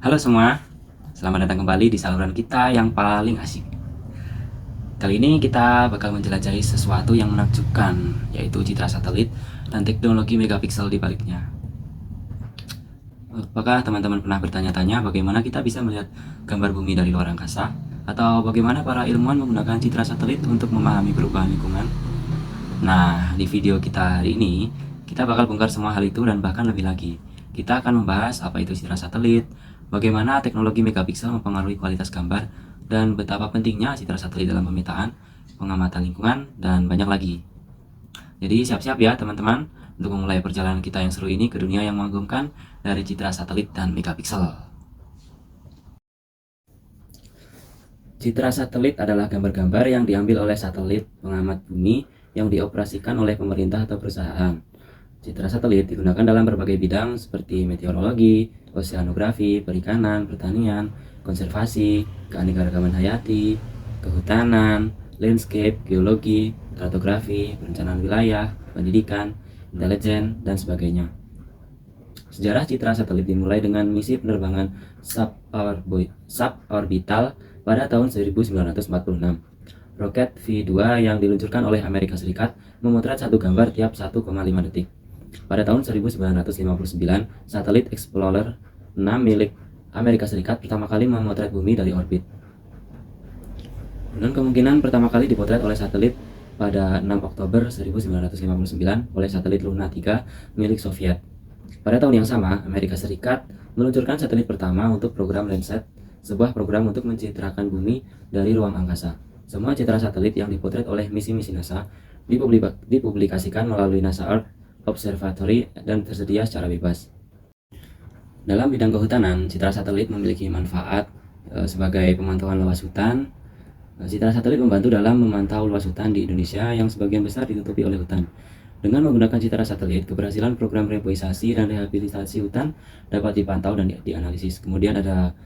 Halo semua, selamat datang kembali di saluran kita yang paling asik. Kali ini kita bakal menjelajahi sesuatu yang menakjubkan, yaitu citra satelit dan teknologi megapiksel di baliknya. Apakah teman-teman pernah bertanya-tanya bagaimana kita bisa melihat gambar bumi dari luar angkasa? Atau bagaimana para ilmuwan menggunakan citra satelit untuk memahami perubahan lingkungan? Nah, di video kita hari ini, kita bakal bongkar semua hal itu dan bahkan lebih lagi. Kita akan membahas apa itu citra satelit, bagaimana teknologi megapiksel mempengaruhi kualitas gambar, dan betapa pentingnya citra satelit dalam pemetaan, pengamatan lingkungan, dan banyak lagi. Jadi siap-siap ya teman-teman untuk memulai perjalanan kita yang seru ini ke dunia yang mengagumkan dari citra satelit dan megapiksel. Citra satelit adalah gambar-gambar yang diambil oleh satelit pengamat bumi yang dioperasikan oleh pemerintah atau perusahaan. Citra satelit digunakan dalam berbagai bidang seperti meteorologi, oseanografi, perikanan, pertanian, konservasi, keanekaragaman hayati, kehutanan, landscape, geologi, kartografi, perencanaan wilayah, pendidikan, intelijen, dan sebagainya. Sejarah citra satelit dimulai dengan misi penerbangan suborbital pada tahun 1946. Roket V2 yang diluncurkan oleh Amerika Serikat memotret satu gambar tiap 1,5 detik. Pada tahun 1959, satelit Explorer 6 milik Amerika Serikat pertama kali memotret bumi dari orbit. Dan kemungkinan pertama kali dipotret oleh satelit pada 6 Oktober 1959 oleh satelit Luna 3 milik Soviet. Pada tahun yang sama, Amerika Serikat meluncurkan satelit pertama untuk program Landsat, sebuah program untuk mencitrakan bumi dari ruang angkasa. Semua citra satelit yang dipotret oleh misi-misi NASA dipublikasikan melalui NASA Earth Observatory dan tersedia secara bebas. Dalam bidang kehutanan, citra satelit memiliki manfaat sebagai pemantauan luas hutan. Citra satelit membantu dalam memantau luas hutan di Indonesia yang sebagian besar ditutupi oleh hutan. Dengan menggunakan citra satelit, keberhasilan program reboisasi dan rehabilitasi hutan dapat dipantau dan dianalisis. Kemudian ada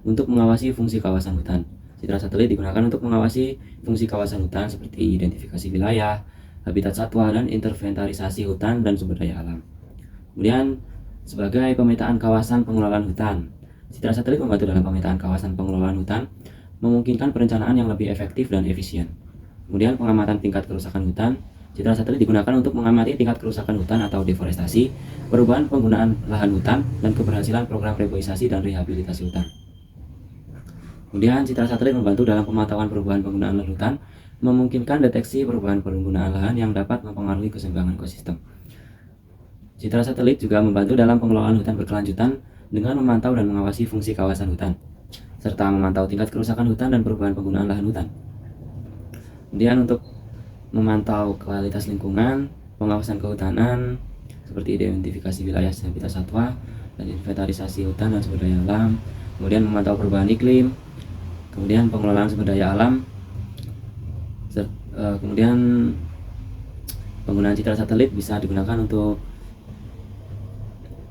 untuk mengawasi fungsi kawasan hutan. Citra satelit digunakan untuk mengawasi fungsi kawasan hutan seperti identifikasi wilayah, habitat satwa, dan inventarisasi hutan dan sumber daya alam. Kemudian, sebagai pemetaan kawasan pengelolaan hutan, citra satelit membantu dalam pemetaan kawasan pengelolaan hutan, memungkinkan perencanaan yang lebih efektif dan efisien. Kemudian, pengamatan tingkat kerusakan hutan. Citra satelit digunakan untuk mengamati tingkat kerusakan hutan atau deforestasi, perubahan penggunaan lahan hutan, dan keberhasilan program reboisasi dan rehabilitasi hutan. Kemudian, citra satelit membantu dalam pemantauan perubahan penggunaan lahan hutan, memungkinkan deteksi perubahan penggunaan lahan yang dapat mempengaruhi keseimbangan ekosistem. Citra satelit juga membantu dalam pengelolaan hutan berkelanjutan dengan memantau dan mengawasi fungsi kawasan hutan, serta memantau tingkat kerusakan hutan dan perubahan penggunaan lahan hutan. Kemudian untuk memantau kualitas lingkungan, pengawasan kehutanan, seperti identifikasi wilayah habitat satwa, dan inventarisasi hutan dan sumber daya alam, kemudian memantau perubahan iklim, kemudian pengelolaan sumber daya alam, kemudian penggunaan citra satelit bisa digunakan untuk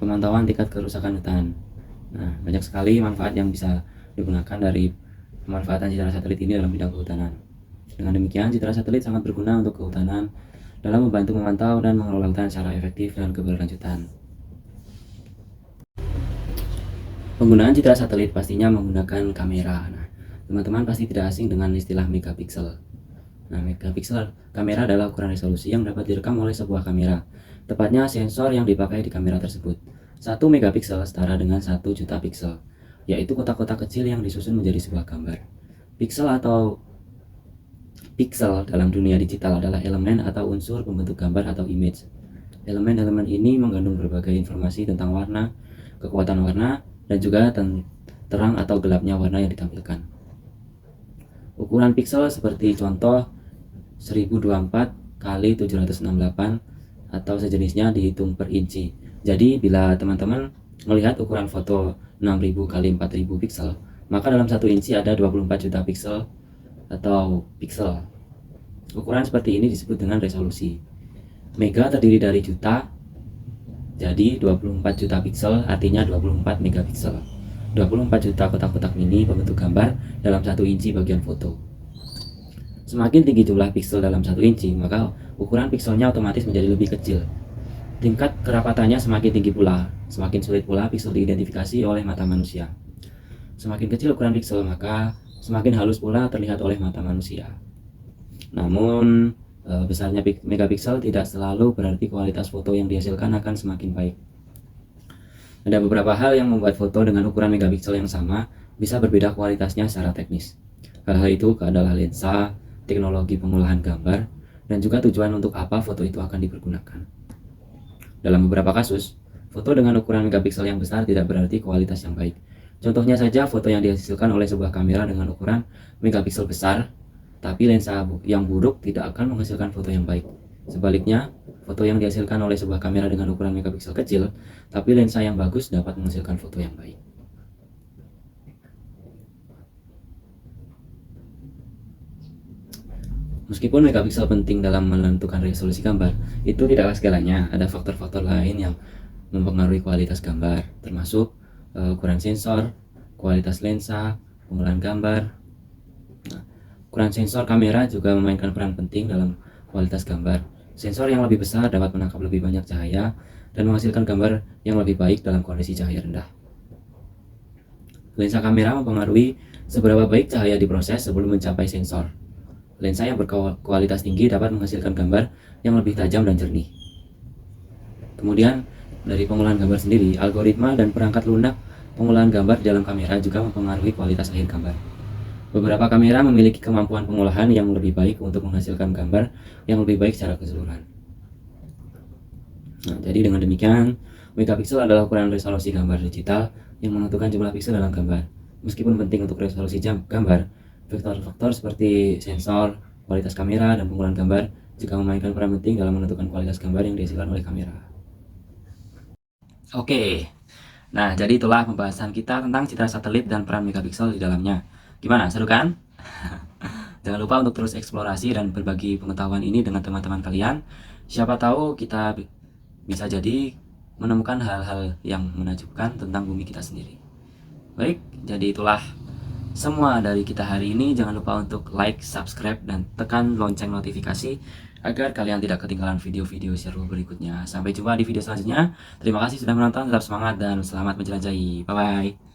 pemantauan tingkat kerusakan hutan. Nah, banyak sekali manfaat yang bisa digunakan dari pemanfaatan citra satelit ini dalam bidang kehutanan. Dengan demikian, citra satelit sangat berguna untuk kehutanan dalam membantu memantau dan mengelola hutan secara efektif dan keberlanjutan. Penggunaan citra satelit pastinya menggunakan kamera. Nah, teman-teman pasti tidak asing dengan istilah megapiksel. Nah, megapiksel kamera adalah ukuran resolusi yang dapat direkam oleh sebuah kamera, tepatnya sensor yang dipakai di kamera tersebut. 1 megapiksel setara dengan 1 juta piksel, yaitu kotak-kotak kecil yang disusun menjadi sebuah gambar. Piksel dalam dunia digital adalah elemen atau unsur pembentuk gambar atau image. Elemen-elemen ini mengandung berbagai informasi tentang warna, kekuatan warna, dan juga terang atau gelapnya warna yang ditampilkan. Ukuran piksel seperti contoh 1024 x 768 atau sejenisnya dihitung per inci. Jadi bila teman-teman melihat ukuran foto 6000 x 4000 piksel, maka dalam 1 inci ada 24 juta piksel atau piksel. Ukuran seperti ini disebut dengan resolusi. Mega terdiri dari juta, jadi 24 juta piksel artinya 24 megapiksel. 24 juta kotak-kotak mini pembentuk gambar dalam 1 inci bagian foto. Semakin tinggi jumlah piksel dalam 1 inci, maka ukuran pikselnya otomatis menjadi lebih kecil. Tingkat kerapatannya semakin tinggi pula, semakin sulit pula piksel diidentifikasi oleh mata manusia. Semakin kecil ukuran piksel, maka semakin halus pula terlihat oleh mata manusia. Namun, besarnya megapiksel tidak selalu berarti kualitas foto yang dihasilkan akan semakin baik. Ada beberapa hal yang membuat foto dengan ukuran megapiksel yang sama bisa berbeda kualitasnya secara teknis. Hal-hal itu adalah lensa, teknologi pengolahan gambar, dan juga tujuan untuk apa foto itu akan dipergunakan. Dalam beberapa kasus, foto dengan ukuran megapiksel yang besar tidak berarti kualitas yang baik. Contohnya saja foto yang dihasilkan oleh sebuah kamera dengan ukuran megapiksel besar, tapi lensa yang buruk tidak akan menghasilkan foto yang baik. Sebaliknya, foto yang dihasilkan oleh sebuah kamera dengan ukuran megapiksel kecil, tapi lensa yang bagus dapat menghasilkan foto yang baik. Meskipun megapiksel penting dalam menentukan resolusi gambar, itu tidaklah segalanya. Ada faktor-faktor lain yang mempengaruhi kualitas gambar, termasuk ukuran sensor, kualitas lensa, pengolahan gambar. Nah, ukuran sensor kamera juga memainkan peran penting dalam kualitas gambar. Sensor yang lebih besar dapat menangkap lebih banyak cahaya dan menghasilkan gambar yang lebih baik dalam kondisi cahaya rendah. Lensa kamera mempengaruhi seberapa baik cahaya diproses sebelum mencapai sensor. Lensa yang berkualitas tinggi dapat menghasilkan gambar yang lebih tajam dan jernih. Kemudian, dari pengolahan gambar sendiri, algoritma dan perangkat lunak pengolahan gambar di dalam kamera juga mempengaruhi kualitas akhir gambar. Beberapa kamera memiliki kemampuan pengolahan yang lebih baik untuk menghasilkan gambar yang lebih baik secara keseluruhan. Nah, jadi dengan demikian, megapiksel adalah ukuran resolusi gambar digital yang menentukan jumlah piksel dalam gambar. Meskipun penting untuk resolusi gambar, faktor-faktor seperti sensor, kualitas kamera, dan pengolahan gambar juga memainkan peran penting dalam menentukan kualitas gambar yang dihasilkan oleh kamera. Oke, nah jadi itulah pembahasan kita tentang citra satelit dan peran megapiksel di dalamnya. Gimana, seru kan? Jangan lupa untuk terus eksplorasi dan berbagi pengetahuan ini dengan teman-teman kalian. Siapa tahu kita bisa jadi menemukan hal-hal yang menakjubkan tentang bumi kita sendiri. Baik, jadi itulah semua dari kita hari ini. Jangan lupa untuk like, subscribe, dan tekan lonceng notifikasi agar kalian tidak ketinggalan video-video seru berikutnya. Sampai jumpa di video selanjutnya. Terima kasih sudah menonton, tetap semangat dan selamat menjelajahi. Bye-bye.